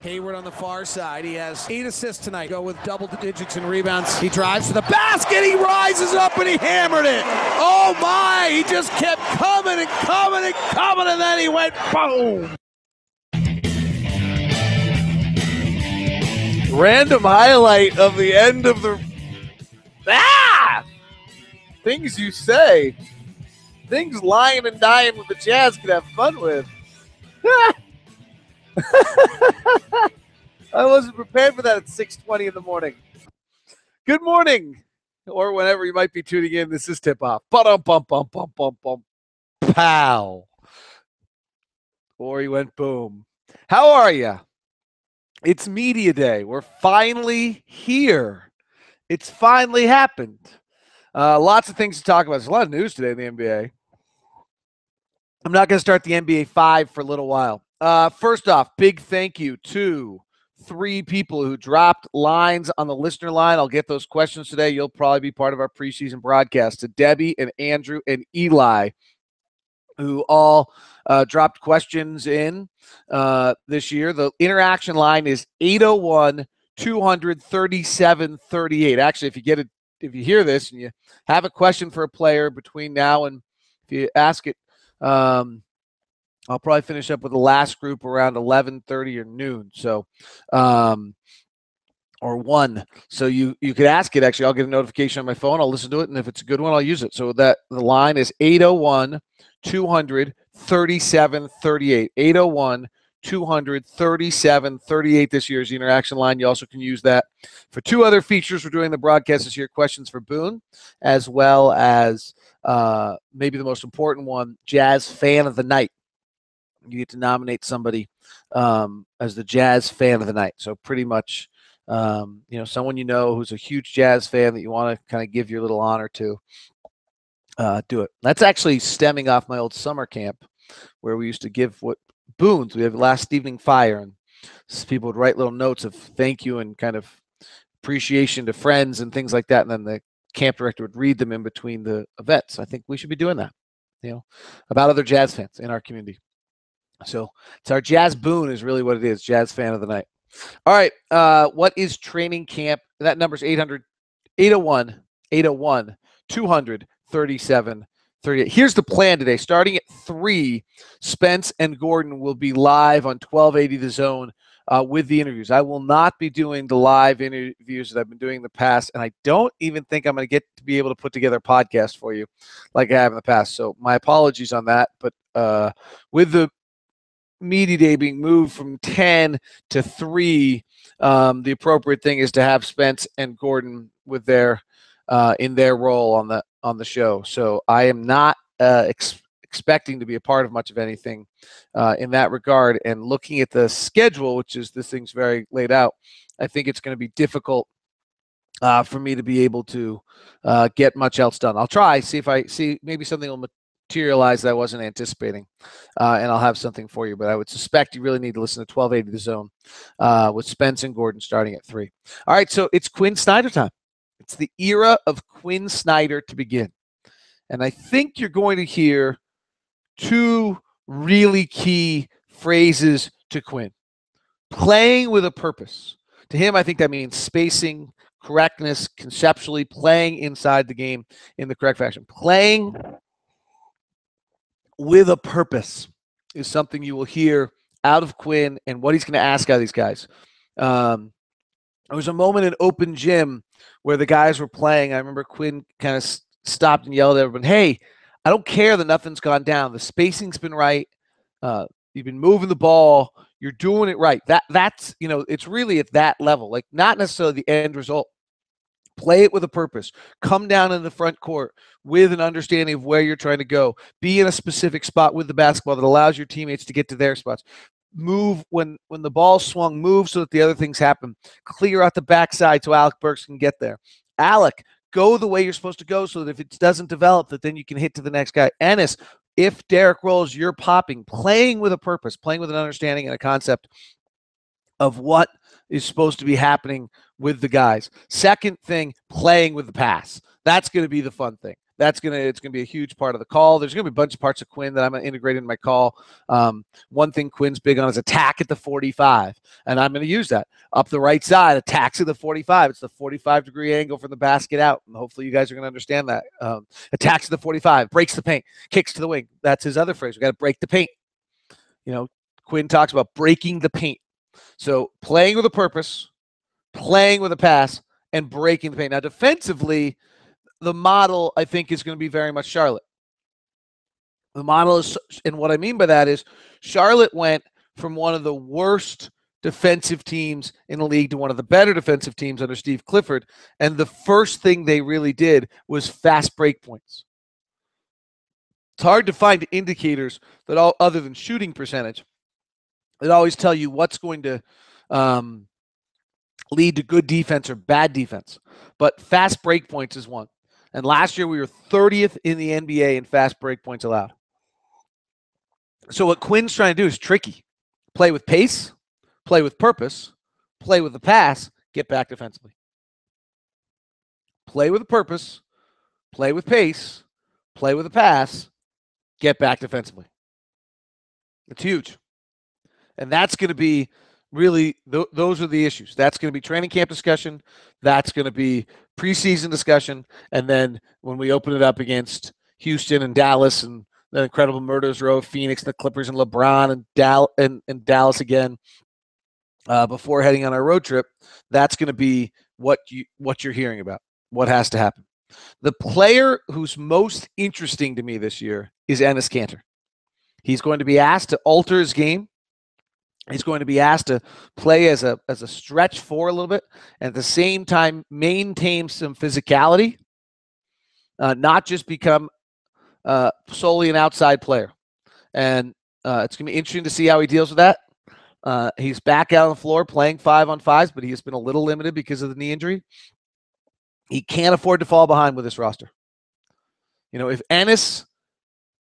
Hayward on the far side. He has 8 assists tonight. Go with double digits in rebounds. He drives to the basket. He rises up and he hammered it. Oh my! He just kept coming and coming and coming, and then he went boom. Random highlight of the end of the things you say. Things lying and dying with the Jazz could have fun with. I wasn't prepared for that at 6:20 in the morning. Good morning, or whenever you might be tuning in. This is Tip Off. Bum. Pow. Or he went boom. How are you? It's media day. We're finally here. It's finally happened. Lots of things to talk about. There's a lot of news today in the NBA. I'm not going to start the NBA 5 for a little while. First off, big thank you to 3 people who dropped lines on the listener line. I'll get those questions today. You'll probably be part of our preseason broadcast. To Debbie and Andrew and Eli, who all dropped questions in this year. The interaction line is 801-237-38. Actually, if you hear this and you have a question for a player between now and if you ask it, I'll probably finish up with the last group around 11:30 or noon. So, or 1. So you could ask it. Actually, I'll get a notification on my phone. I'll listen to it, and if it's a good one, I'll use it. So that the line is 801-237-38. 801-237-38 this year's interaction line. You also can use that for 2 other features we're doing the broadcast this year, questions for Boone, as well as maybe the most important one, Jazz Fan of the Night. You get to nominate somebody as the Jazz Fan of the Night. So pretty much, someone you know who's a huge Jazz fan that you want to kind of give your little honor to, do it. That's actually stemming off my old summer camp where we used to give boons. We have Last Evening Fire, and people would write little notes of thank you and kind of appreciation to friends and things like that, and then the camp director would read them in between the events. I think we should be doing that, about other Jazz fans in our community. So it's our Jazz Boon is really what it is, Jazz Fan of the Night. All right, what is training camp? That number is 800-237-38. Here's the plan today. Starting at 3, Spence and Gordon will be live on 1280 The Zone with the interviews. I will not be doing the live interviews that I've been doing in the past, and I don't even think I'm going to get to be able to put together a podcast for you like I have in the past. So my apologies on that. But with the media day being moved from 10 to 3, the appropriate thing is to have Spence and Gordon with their in their role on the show. So I am not expecting to be a part of much of anything in that regard. And looking at the schedule, which is this thing's very laid out, I think it's going to be difficult for me to be able to get much else done. I'll try, see maybe something will materialize that I wasn't anticipating, and I'll have something for you. But I would suspect you really need to listen to 1280 The Zone with Spence and Gordon starting at 3. All right, so it's Quinn Snyder time. It's the era of Quinn Snyder to begin. And I think you're going to hear 2 really key phrases to Quinn. Playing with a purpose. To him, I think that means spacing, correctness, conceptually playing inside the game in the correct fashion. Playing with a purpose is something you will hear out of Quinn and what he's going to ask out of these guys. There was a moment in open gym where the guys were playing. I remember Quinn kind of stopped and yelled at everyone, "Hey, I don't care that nothing's gone down. The spacing's been right. You've been moving the ball. You're doing it right." That's it's really at that level, like not necessarily the end result. Play it with a purpose. Come down in the front court with an understanding of where you're trying to go. Be in a specific spot with the basketball that allows your teammates to get to their spots. Move when the ball swung, move so that the other things happen. Clear out the backside so Alec Burks can get there. Alec, go the way you're supposed to go so that if it doesn't develop, that then you can hit to the next guy. Ennis, if Derrick rolls, you're popping. Playing with a purpose, playing with an understanding and a concept of what is supposed to be happening with the guys. Second thing, playing with the pass. That's going to be the fun thing. it's gonna be a huge part of the call. There's gonna be a bunch of parts of Quinn that I'm gonna integrate in my call. One thing Quinn's big on is attack at the 45, and I'm gonna use that up the right side. Attacks at the 45. It's the 45-degree angle from the basket out, and hopefully you guys are gonna understand that. Attacks at the 45, breaks the paint, kicks to the wing. That's his other phrase. We got to break the paint. Quinn talks about breaking the paint. So playing with a purpose, playing with a pass, and breaking the paint. Now, defensively, the model, I think, is going to be very much Charlotte. The model is, and what I mean by that is Charlotte went from one of the worst defensive teams in the league to one of the better defensive teams under Steve Clifford, and the first thing they really did was fast break points. It's hard to find indicators that all other than shooting percentage that always tell you what's going to lead to good defense or bad defense. But fast break points is one. And last year we were 30th in the NBA in fast break points allowed. So what Quinn's trying to do is tricky. Play with pace, play with purpose, play with the pass, get back defensively. Play with a purpose, play with pace, play with a pass, get back defensively. It's huge. And that's going to be really, those are the issues. That's going to be training camp discussion. That's going to be preseason discussion. And then when we open it up against Houston and Dallas and the incredible murders row of Phoenix, the Clippers and LeBron and Dallas again before heading on our road trip, that's going to be what you're hearing about, what has to happen. The player who's most interesting to me this year is Enes Kanter. He's going to be asked to alter his game. He's going to be asked to play as a stretch four a little bit, and at the same time maintain some physicality, not just become solely an outside player. And it's going to be interesting to see how he deals with that. He's back out on the floor playing 5-on-5s, but he has been a little limited because of the knee injury. He can't afford to fall behind with this roster. If Enes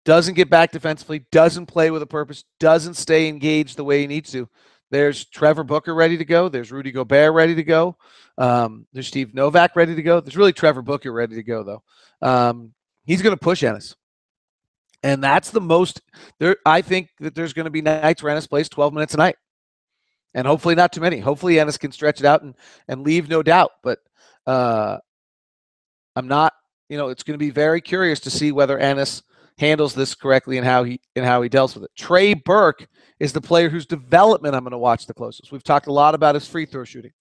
doesn't get back defensively, doesn't play with a purpose, doesn't stay engaged the way he needs to, there's Trevor Booker ready to go. There's Rudy Gobert ready to go. There's Steve Novak ready to go. There's really Trevor Booker ready to go, though. He's going to push Enes. And that's the most – I think that there's going to be nights where Enes plays 12 minutes a night. And hopefully not too many. Hopefully Enes can stretch it out and leave no doubt. But I'm not – it's going to be very curious to see whether Enes – handles this correctly and how he deals with it. Trey Burke is the player whose development I'm going to watch the closest. We've talked a lot about his free throw shooting,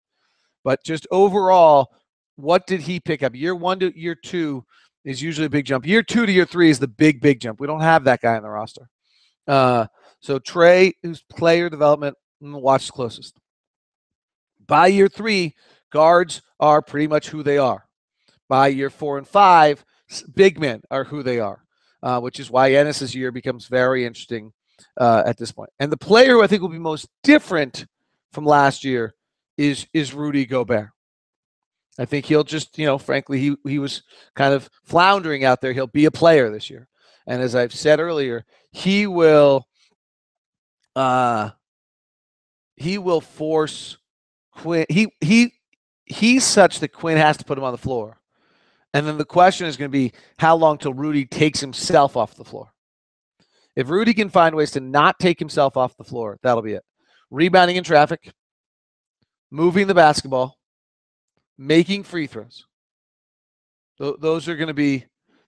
but just overall, what did he pick up? Year 1 to year 2 is usually a big jump. Year 2 to year 3 is the big jump. We don't have that guy on the roster. So Trey, whose player development, I'm going to watch the closest. By year 3, guards are pretty much who they are. By year 4 and 5, big men are who they are. Which is why Enes' year becomes very interesting at this point. And the player who I think will be most different from last year is Rudy Gobert. I think he'll just, frankly, he was kind of floundering out there. He'll be a player this year. And as I've said earlier, he will force Quinn. He's such that Quinn has to put him on the floor. And then the question is going to be how long till Rudy takes himself off the floor. If Rudy can find ways to not take himself off the floor, that'll be it. Rebounding in traffic, moving the basketball, making free throws. Those are going to be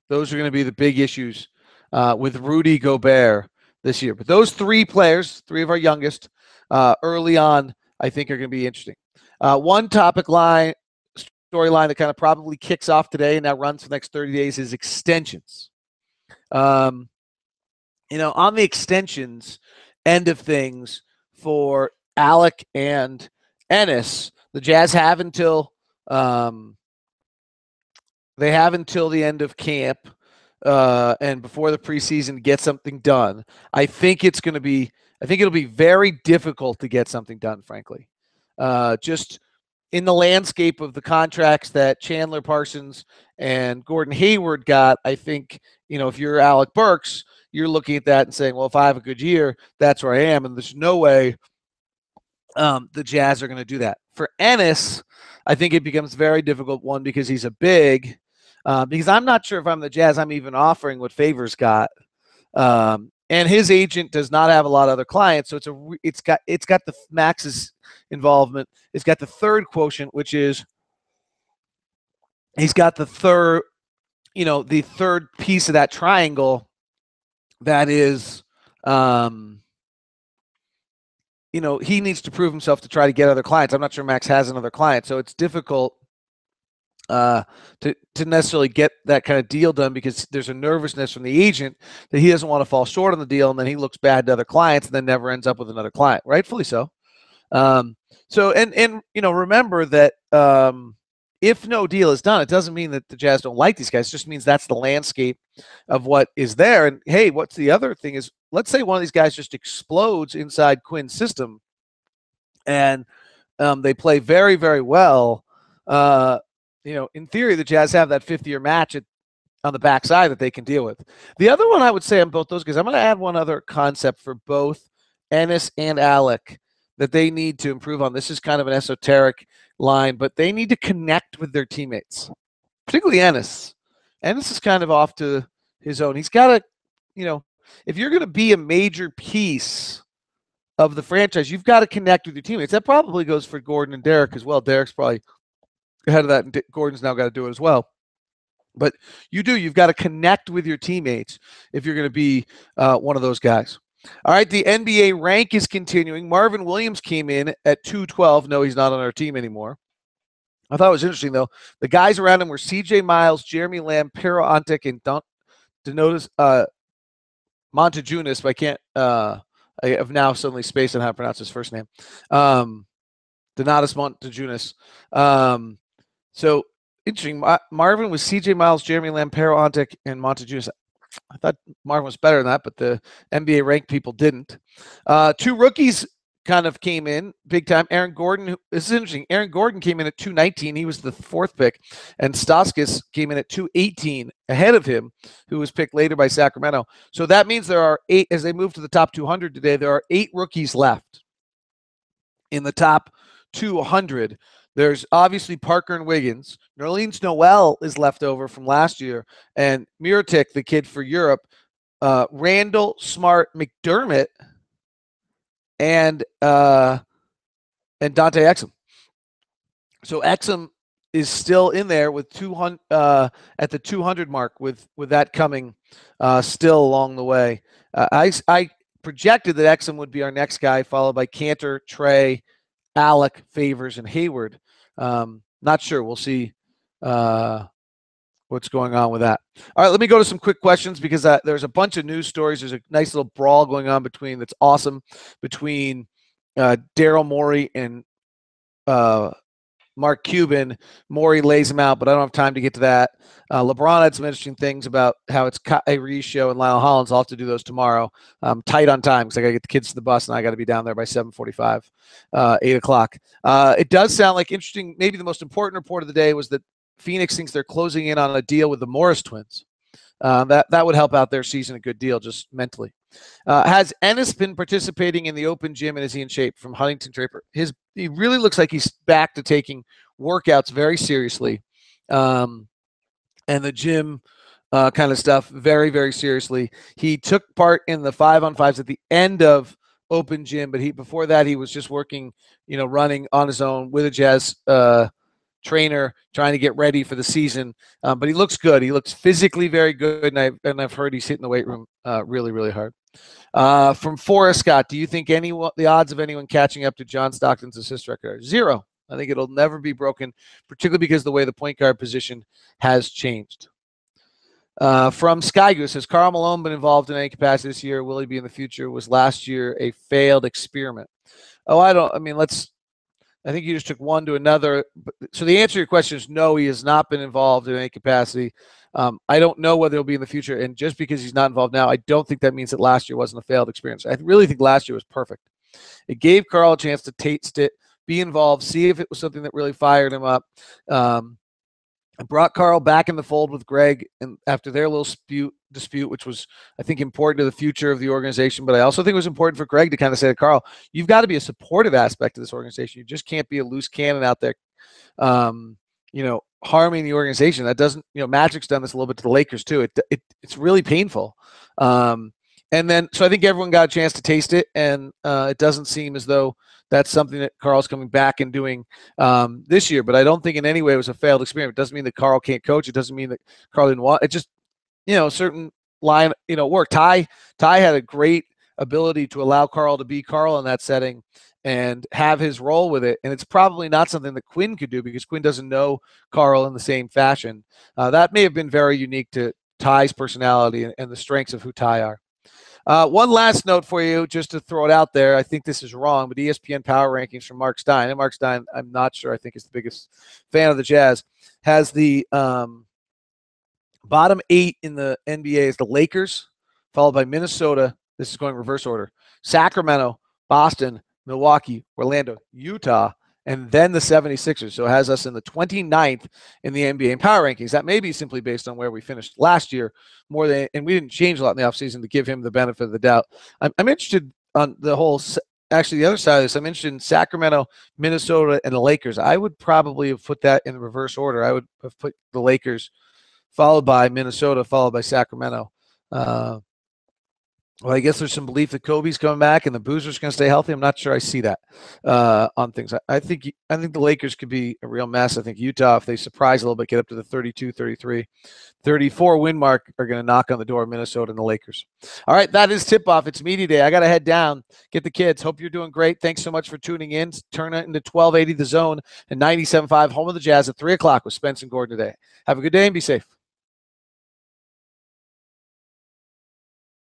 the big issues with Rudy Gobert this year. But those 3 players, 3 of our youngest, early on, I think are going to be interesting. One storyline that kind of probably kicks off today and now runs for the next 30 days is extensions. On the extensions end of things for Alec and Enes, the Jazz have until the end of camp and before the preseason to get something done. I think it'll be very difficult to get something done, frankly. Just in the landscape of the contracts that Chandler Parsons and Gordon Hayward got, I think, if you're Alec Burks, you're looking at that and saying, well, if I have a good year, that's where I am. And there's no way the Jazz are going to do that. For Enes, I think it becomes very difficult, one, because he's a big, because I'm not sure if I'm the Jazz, I'm even offering what Favors got. And his agent does not have a lot of other clients, so it's got the Max's involvement. It's got the third quotient, which is he's got the third piece of that triangle that is, he needs to prove himself to try to get other clients. I'm not sure Max has another client, so it's difficult to necessarily get that kind of deal done because there's a nervousness from the agent that he doesn't want to fall short on the deal, and then he looks bad to other clients and then never ends up with another client, rightfully so. Remember that if no deal is done, it doesn't mean that the Jazz don't like these guys. It just means that's the landscape of what is there. And hey, what's the other thing is, let's say one of these guys just explodes inside Quinn's system and they play very, very well. In theory, the Jazz have that fifth-year match on the backside that they can deal with. The other one I would say on both those guys, I'm going to add one other concept for both Ennis and Alec that they need to improve on. This is kind of an esoteric line, but they need to connect with their teammates, particularly Ennis. Ennis is kind of off to his own. He's got to, if you're going to be a major piece of the franchise, you've got to connect with your teammates. That probably goes for Gordon and Derek as well. Derek's probably ahead of that, and Gordon's now got to do it as well. But you've got to connect with your teammates if you're going to be one of those guys. All right, the NBA rank is continuing. Marvin Williams came in at 212. No, he's not on our team anymore. I thought it was interesting, though. The guys around him were C.J. Miles, Jeremy Lamb, Pero Antic, and Donatas Montejunas, but I can't I have now suddenly spaced on how to pronounce his first name. Donatas Montejunas. So interesting. Marvin was C.J. Miles, Jeremy Lamb, Pero Antic, and Montejunas. I thought Marvin was better than that, but the NBA ranked people didn't. Two rookies kind of came in big time. Aaron Gordon, this is interesting. Aaron Gordon came in at 219. He was the fourth pick. And Stauskas came in at 218 ahead of him, who was picked later by Sacramento. So that means there are 8, as they move to the top 200 today, there are 8 rookies left in the top 200. There's obviously Parker and Wiggins. Nerlens Noel is left over from last year. And Mirotic, the kid for Europe. Randall, Smart, McDermott, and Dante Exum. So Exum is still in there with 200 at the 200 mark with that coming still along the way. I projected that Exum would be our next guy, followed by Cantor, Trey, Alec, Favors, and Hayward. Not sure. We'll see what's going on with that. All right, let me go to some quick questions because there's a bunch of news stories. There's a nice little brawl going on that's awesome between Daryl Morey and Mark Cuban. Morey lays him out, but I don't have time to get to that. LeBron had some interesting things about how it's Kyrie show and Lyle Hollins. I'll have to do those tomorrow. I'm tight on time because I got to get the kids to the bus and I got to be down there by 7:45, 8 o'clock. It does sound like interesting. Maybe the most important report of the day was that Phoenix thinks they're closing in on a deal with the Morris twins. That would help out their season a good deal, just mentally. Has Ennis been participating in the open gym, and is he in shape? From Huntington Draper. He really looks like he's back to taking workouts very seriously, and the gym kind of stuff very, very seriously. He took part in the 5-on-5s at the end of open gym, but before that he was just working, running on his own with a Jazz trainer, trying to get ready for the season. But he looks good. He looks physically very good, and I've heard he's hitting the weight room really, really hard. From Forrest Scott, do you think the odds of anyone catching up to John Stockton's assist record are 0? I think it'll never be broken, particularly because the way the point guard position has changed. From Sky Goose, has Karl Malone been involved in any capacity this year? Will he be in the future? Was last year a failed experiment? I think you just took one to another. So the answer to your question is no, he has not been involved in any capacity. I don't know whether he'll be in the future. And just because he's not involved now, I don't think that means that last year wasn't a failed experience. I really think last year was perfect. It gave Karl a chance to taste it, be involved, see if it was something that really fired him up. I brought Karl back in the fold with Greg and after their little dispute, which was, I think, important to the future of the organization. But I also think it was important for Greg to kind of say to Karl, you've got to be a supportive aspect of this organization. You just can't be a loose cannon out there, harming the organization. That doesn't, Magic's done this a little bit to the Lakers too. It's really painful. And then, so I think everyone got a chance to taste it, and it doesn't seem as though that's something that Carl's coming back and doing this year. But I don't think in any way it was a failed experiment. It doesn't mean that Carl can't coach. It doesn't mean that Carl didn't want it. Just, certain line, work. Ty had a great ability to allow Carl to be Carl in that setting and have his role with it. And it's probably not something that Quinn could do because Quinn doesn't know Carl in the same fashion. That may have been very unique to Ty's personality and the strengths of who Ty are. One last note for you, just to throw it out there. I think this is wrong, but ESPN Power Rankings from Mark Stein. And Mark Stein, I'm not sure, I think is the biggest fan of the Jazz, has the bottom 8 in the NBA is the Lakers, followed by Minnesota. This is going reverse order. Sacramento, Boston, Milwaukee, Orlando, Utah, and then the 76ers. So it has us in the 29th in the NBA in power rankings. That may be simply based on where we finished last year more than, and we didn't change a lot in the offseason to give him the benefit of the doubt. I'm interested on the whole, actually the other side of this, I'm interested in Sacramento, Minnesota, and the Lakers. I would probably have put that in reverse order. I would have put the Lakers followed by Minnesota, followed by Sacramento. Well, I guess there's some belief that Kobe's coming back and the Boozer's going to stay healthy. I'm not sure I see that on things. I think the Lakers could be a real mess. I think Utah, if they surprise a little bit, get up to the 32, 33, 34 win mark, are going to knock on the door of Minnesota and the Lakers. All right, that is tip-off. It's media day. I got to head down, get the kids. Hope you're doing great. Thanks so much for tuning in. Turn it into 1280 The Zone and 97.5 Home of the Jazz at 3 o'clock with Spence and Gordon today. Have a good day and be safe.